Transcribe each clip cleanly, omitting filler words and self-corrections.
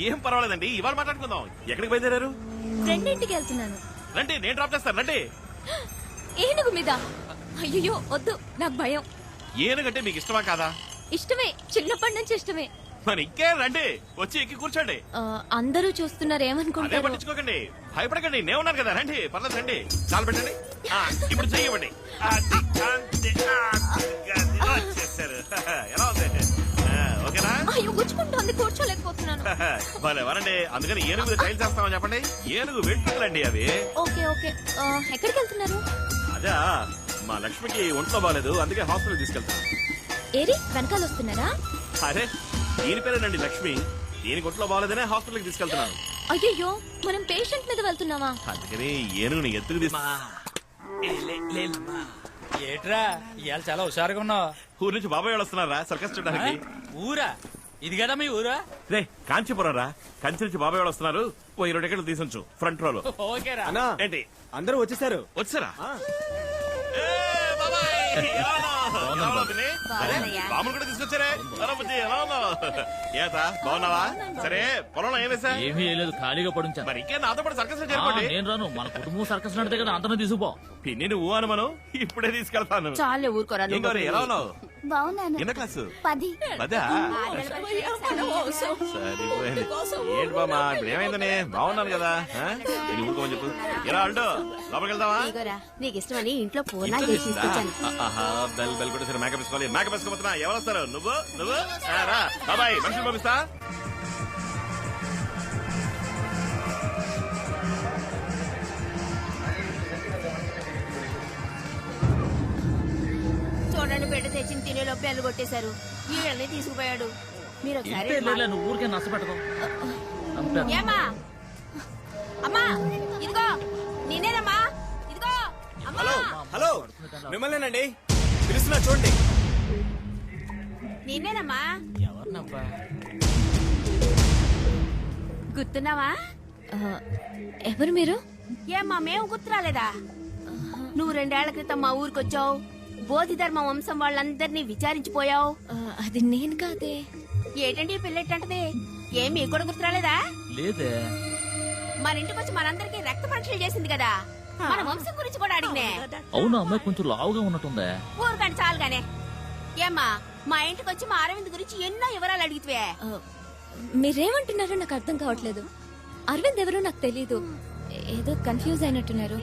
ఏం పర్వాలేదండి, ఇవాళ మాట్లాడుకుందాం. ఎక్కడికి బయలుదేరారు? ఫ్రెండ్ ఇంటికి వెళ్తున్నాను. రండి, నేను డ్రాప్ చేస్తాను. రండి. ఏనుగు మీద? అయ్యో వద్దు, నాకు భయం. ఏనుగంటే మీకు ఇష్టమా కాదా? ఇష్టమే, చిన్నప్పటి నుంచి ఇష్టమే. మరి ఇంకే రండి, వచ్చి ఎక్కి కూర్చోండి. అందరూ చూస్తున్నారు, అదే ఏమనుకుంటారు? పట్టించుకోకండి, భయపడకండి, నేను ఉన్నాను కదా. రండి, పర్లేదు రండి. చాలు పెట్టండి. ఇప్పుడు చెయ్యబండి. వచ్చేసారు. ఎలా ఉంది? ఓకేనా? అయ్యో గుచ్చుకుంటోంది, కూర్చోలేకపోతున్నాను. భలే వరండి. అందుకని ఏనుగు మీద ట్రైల్ చేస్తామని చెప్పండి. ఏనుగు వెంట్రుకలండి అవి. Okay okay. ఎక్కడికి వెళ్తున్నారు? అదా, మా లక్ష్మికి ఒంట్లో బాగాలేదు, అందుకే హాస్పిటల్ తీసుకెళ్తాను. ఏరి వెనకాల వస్తున్నారా? అరే, దీని పేరేనండి లక్ష్మి. దీనికి ఒంట్లో బాగాలేదనే హాస్పిటల్కి తీసుకెళ్తున్నాను. అయ్యో, మనం పేషెంట్ మీద వెళ్తున్నావా? అందుకని ఏనుగుని ఎత్తుకు ఏట్రా ఇవాళ చాలా హుషారుగా ఉన్నావు. ఊరు నుంచి బాబాయ్ వాళ్ళు వస్తున్నారా సర్కస్ చూడడానికి? ఊరా? ఇది కదా మీ ఊరా? రే, కాంచీపురం రా. కంచి నుంచి బాబాయ్ వాళ్ళు వస్తున్నారు. ఓ 20 టికెట్లు తీసుంచు ఫ్రంట్ రోలో. ఓకేరా. అన్నా, ఏంటి అందరూ వచ్చేసారు. వచ్చారా? బాములు కూడా తీసుకొచ్చారే. ఎలా ఉన్నావు? ఏతా బాగున్నావా? సరే, పొలంలో ఏం వేసా? ఏమీ లేదు, ఖాళీగా పడుంచా. మరి ఇంకే నాతో పాటు సర్కస్ చేరుకోండి. నేను రాను, మన కుటుంబం సర్కస్ నడితే కదా, అంతను తీసుకుపో. పిన్ని నువ్వు అనుమను ఇప్పుడే తీసుకెళ్తాను. చాలే ఊరుకోరా. ఏం గౌరీ, ఎలా ఉన్నావు? బాగున్నాను. ఎన్న క్లాసు? 10. పదా? సరిపోయింది. ఏంటి బామా, ఇప్పుడు ఏమైందని? బాగున్నాను కదా. నేను ఊరుకోమని చెప్పు. ఎలా అంటూ లోపలికి వెళ్దామా? నీకు ఇష్టమని ఇంట్లో పూర్ణ చేసి తీసుకొచ్చాను. బెల్ బెల్ కూడా సరే. మేకప్ వేసుకోవాలి. మేకప్ వేసుకోబోతున్నా. ఎవరు వస్తారు? నువ్వు నువ్వు రా బాబాయ్, మనుషులు పంపిస్తా. చూడండి, బిడ్డ తెచ్చిన తినే లోపు ఎల్లు కొట్టేశారు. వీళ్ళని తీసుకుపోయాడు. మీరు ఒకసారి నువ్వు ఊరికే నష్టపెట్టదు. ఏమ్మా, అమ్మా ఇదిగో నేనేనమ్మా. ఇదిగో అమ్మా. హలో హలో, మిమ్మల్నేనండి పిలుస్తున్నా, చూడండి. నేనేనమ్మా. ఎవరినబ్బా? గుర్తున్నావా? ఎవరు మీరు? ఏమ్మా, మేము గుర్తురాలేదా? నువ్వు 2 ఏళ్ల క్రితం మా ఊరికొచ్చావు. బోధి ధర్మ వంశం వాళ్ళందరినీ విచారించిపోయావు. అది నేను కాదే. ఏటండి పిల్లెట్టంటది? ఏమి కూడా గుర్తురాలేదా? లేదే. మన ఇంటికి వచ్చి మనందరికి రక్త పరీక్షలు చేసింది కదా, మన వంశం గురించి కూడా అడిగినే. అవును, అమ్మాయి కొంచెం లావుగా ఉన్నట్టుందే. ఊరుకండి చాలుగానే. ఏమ్మా, మా ఇంటికి వచ్చి మా అరవింద్ గురించి ఎన్నో వివరాలు అడిగితే మీరేమంటున్నారో నాకు అర్థం కావట్లేదు. అరవింద్ ఎవరో నాకు తెలీదు. ఏదో కన్ఫ్యూజ్ అయినట్టున్నారు.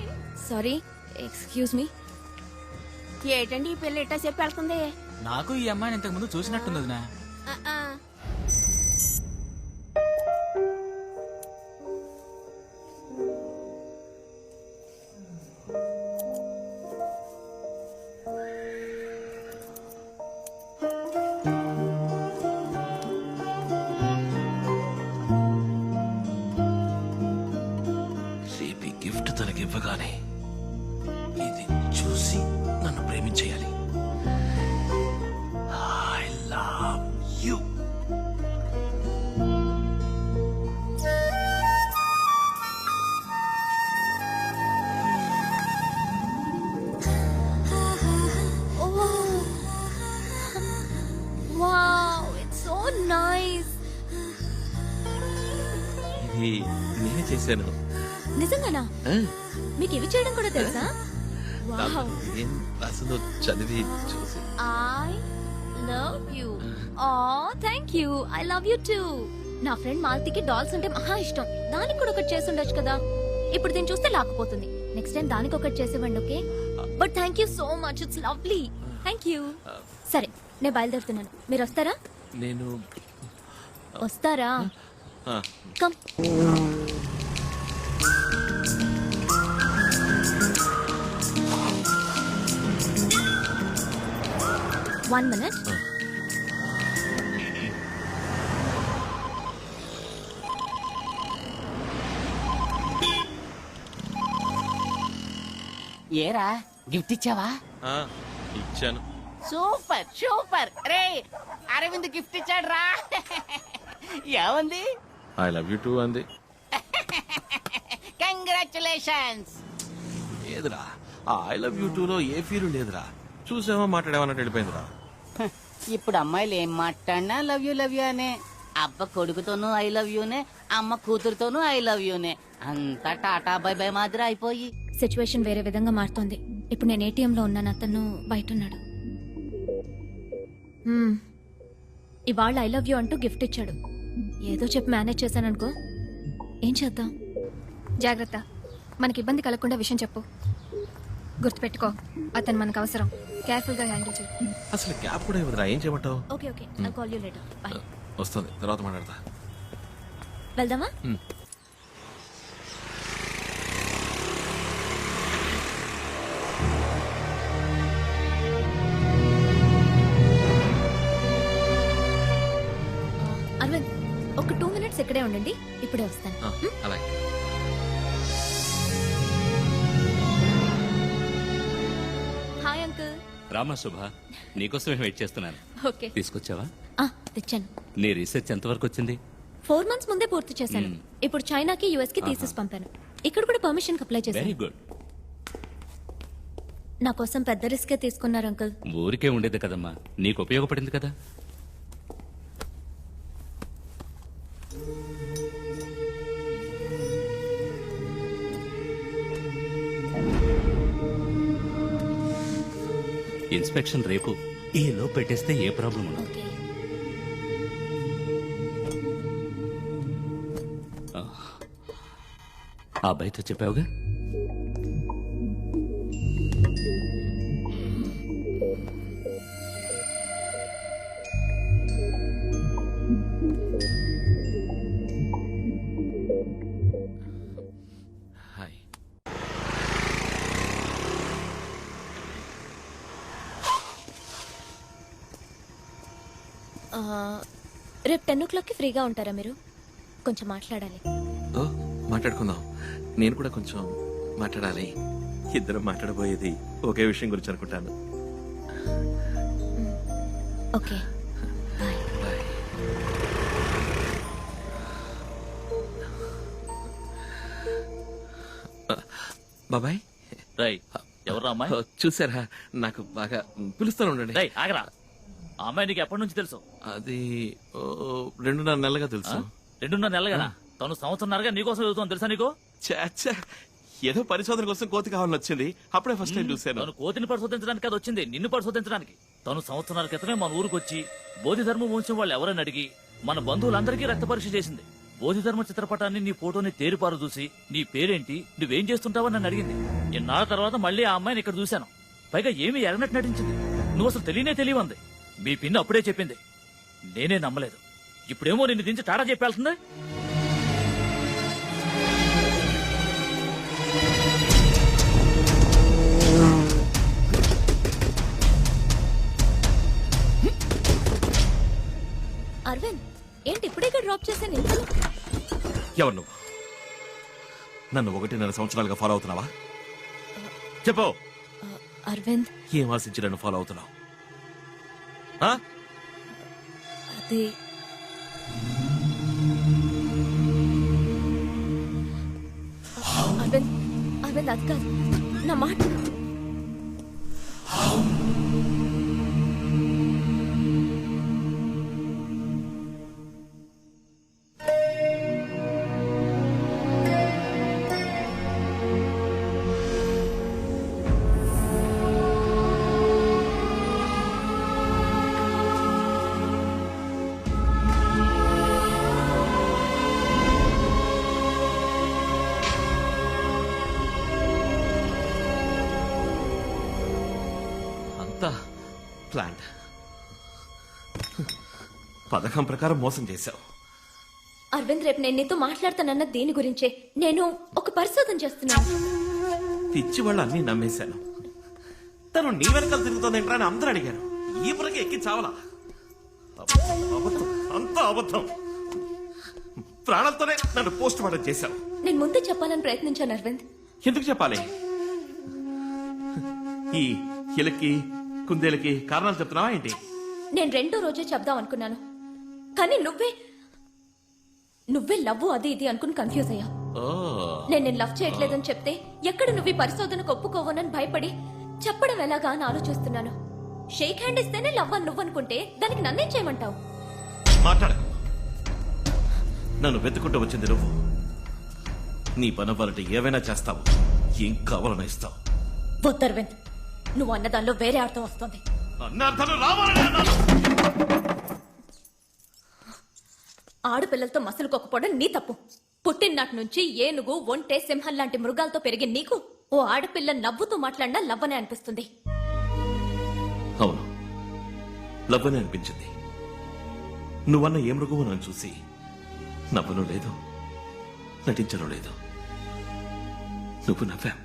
Sorry, excuse me. ఏటండి ఈ పిల్ల ఇట్టా చెప్పి వెళ్తుంది? నాకు ఈ అమ్మాయిని ఇంతకు ముందు చూసినట్టుంది వదినా. రేపు గిఫ్ట్ తనకి ఇవ్వగానే ఇది చూసి నన్ను ప్రేమించేయాలి. I love you. Wow, it's so nice. ఇది నేనే చేశాను. నిజంగానా? మీకు ఇవి చేయడం కూడా తెలుసా? వావ్. ఏం రాసిందో చదివి చూసి. I love you. Oh, thank you. I love you too. నా ఫ్రెండ్ మాలతికి డాల్స్ అంటే మహా ఇష్టం. దానికి కూడా ఒకటి చేసి ఉండొచ్చు కదా. ఇప్పుడు దీన్ని చూస్తే లాక్కుపోతుంది. నెక్స్ట్ టైం దానికి ఒకటి చేసేవ్వండి, okay? But thank you so much, it's lovely. Thank you. సరే, నేను బయలుదేరుతున్నాను. మీరు వస్తారా? నేను వస్తారా? కమ్. One minute. ఏరా, గిఫ్ట్ ఇచ్చావా? ఇచ్చాను. Super super. రే, అరవింద్ గిఫ్ట్ ఇచ్చాడు రా. ఏముంది? ఐ లవ్ యూ టూ అంది. కంగ్రాచులేషన్స్. లేదురా, ఐ లవ్ యూ టూ లో ఏ ఫీల్ లేదురా. చూసామో మాట్లాడేమన్నట్టు వెళ్ళిపోయిందిరా. ఇప్పుడు అమ్మాయిలు ఏం మాట్లాడినా లవ్ యూ అనే. అబ్బ కొడుకుతోనూ ఐ లవ్ యూనే, అమ్మ కూతురుతోనూ ఐ లవ్ యూనే. అంతా టాటా బై బై మాదిరి అయిపోయి. సిచ్యువేషన్ వేరే విధంగా మారుతోంది. ఇప్పుడు నేను ATM లో ఉన్నాను, అతను బయట ఉన్నాడు. ఇవాళ ఐ లవ్ యూ అంటూ గిఫ్ట్ ఇచ్చాడు. ఏదో చెప్పి మేనేజ్ చేశాననుకో. ఏం చేద్దాం? జాగ్రత్త, మనకి ఇబ్బంది కలగకుండా విషయం చెప్పు. గుర్తుపెట్టుకో, అతను మనకు అవసరం. కేర్ఫుల్ గా హ్యాండిల్ చేయి. అసలు క్యాబ్ కూడా ఇవ్వదురా, ఏం చేయమంటావు? Okay okay, I call you later. By. వస్తుంది, తర్వాత మాట్లాడతా. వెళ్దామా? అరవింద్, ఒక 2 minutes ఇక్కడే ఉండండి, ఇప్పుడే వస్తాను. అలాగే. Hi uncle. రామా శుభ, నీకోసమే వెయిట్ చేస్తున్నాను. ఓకే. తీసుకొచ్చావా? తెచ్చాను. నీ రీసెర్చ్ ఎంతవరకు వచ్చింది? 4 months ముందే పూర్తి చేశాను. ఇప్పుడు చైనాకి US కి తీసేసి పంపాను. ఇక్కడ కూడా పర్మిషన్ అప్లై వెరీ చేశాను. గుడ్. నా కోసం పెద్ద రిస్కే తీసుకున్నారు అంకుల్. ఊరికే ఉండేది కదమ్మా, నీకు ఉపయోగపడింది కదా. ఇన్స్పెక్షన్ రేపు. ఈ లో పెట్టేస్తే ఏ ప్రాబ్లం ఉండదు. ఓకే. ఆ బయట చెప్పావుగా. హాయ్. రేపు 10 o'clockకి ఫ్రీగా ఉంటారా మీరు? కొంచెం మాట్లాడాలి. ఓ, మాట్లాడుకుందాం. నేను కూడా కొంచెం మాట్లాడాలి. ఇద్దరం మాట్లాడబోయేది ఒకే విషయం గురించి అనుకుంటాను. Okay, bye. బాయ్. బాబాయ్, రై ఎవరు అమ్మాయి? చూసారా? నాకు బాగా పిలుస్తాను, ఉండండి. రై ఆగరా. ఆ అమ్మాయి నీకు ఎప్పటి నుంచి తెలుసు? అది 2.5 నెలలుగా తెలుసు. 2.5 నెలలుగా? తను సంవత్సరంన్నరగా నీకోసం చదువుతాను తెలుసా నీకు? చాచా, ఏదో పరిశోధన కోసం కోతి కావాలని వచ్చింది. అప్పుడే ఫస్ట్ టైం చూశాను. తను కోతిని పరిశోధించడానికి అది వచ్చింది, నిన్ను పరిశోధించడానికి. తను సంవత్సరాల క్రితమే మన ఊరికి వచ్చి బోధిధర్మ వంశం వాళ్ళు ఎవరని అడిగి మన బంధువులందరికీ రక్త పరీక్ష చేసింది. బోధిధర్మ చిత్రపటాన్ని, నీ ఫోటోని తేరిపారు చూసి నీ పేరేంటి, నువ్వేం చేస్తుంటావని నన్ను అడిగింది. ఇన్నాళ్ళ తర్వాత మళ్ళీ ఆ అమ్మాయిని ఇక్కడ చూశాను. పైగా ఏమీ ఎరగనట్టు నటించింది. నువ్వు అసలు తెలియవంది. మీ పిన్ని అప్పుడే చెప్పింది, నేనే నమ్మలేదు. ఇప్పుడేమో నిన్ను దించి టాటా చెప్పాల్సిందే. అరవింద్, ఏంటి ఇప్పుడే డ్రాప్ చేశాను? ఎవరు నువ్వు? నన్ను 1.5 సంవత్సరాలుగా ఫాలో అవుతున్నావా? చెప్పు. అరవింద్, ఏం ఆశించి నన్ను ఫాలో అవుతున్నావు? ఆ? అది అరవింద్, అరవింద్ అది కాదు, నా మాట. ప్లాంట్ పథకం ప్రకారం మోసం చేశావు. అరవింద్, రేపు నేను నీతో మాట్లాడతానన్న దీని గురించే. నేను ఒక పరిశోధన చేస్తున్నాను. పిచ్చి వాళ్ళు అన్ని నమ్మేశాను. తను నీ వెనకాల తిరుగుతుందేంట్రా అని అందరూ అడిగారు. ఈ పురకి ఎక్కి చావలా. అబద్ధం, అంతా అబద్ధం. ప్రాణాలతోనే నన్ను పోస్ట్ మార్టం చేశావు. నేను ముందే చెప్పాలని ప్రయత్నించాను అరవింద్. ఎందుకు చెప్పాలి? ఈ ఎలకి కుందేలకి కారణాలు చెప్తున్నావా ఏంటి? నేను 2వ రోజే చెప్దాం అనుకున్నాను, కానీ నువ్వే లవ్ అది ఇది అనుకుని కన్ఫ్యూజ్ అయ్యా. నేను లవ్ చేయట్లేదని చెప్తే ఎక్కడ నువ్వు ఈ పరిశోధనకు ఒప్పుకోవనని భయపడి చెప్పడం ఎలాగా అని నన్ను వెతుకుంటూ వచ్చింది నువ్వు. నీ పనవ్వాలంటే ఏవైనా చేస్తావు, ఏం కావాలన్నా ఇస్తావు. వద్దరవింద్, నువ్వు అన్నదానిలో వేరే అర్థం వస్తుంది. అన్నార్థాలు రావాలని అన్నాను. ఆడపిల్లలతో మసలుకోకపోవడం నీ తప్పు. పుట్టిననాటి నుంచి ఏనుగు, ఒంటె, సింహం లాంటి మృగాలతో పెరిగిన నీకు ఓ ఆడపిల్ల నవ్వుతూ మాట్లాడినా లవ్వనే అనిపిస్తుంది. అవును, లవ్వనే అనిపించింది. నువ్వన్న ఏ మృగమో నన్ను చూసి నవ్వను లేదు, నటించను లేదు. నువ్వు నవ్వావు.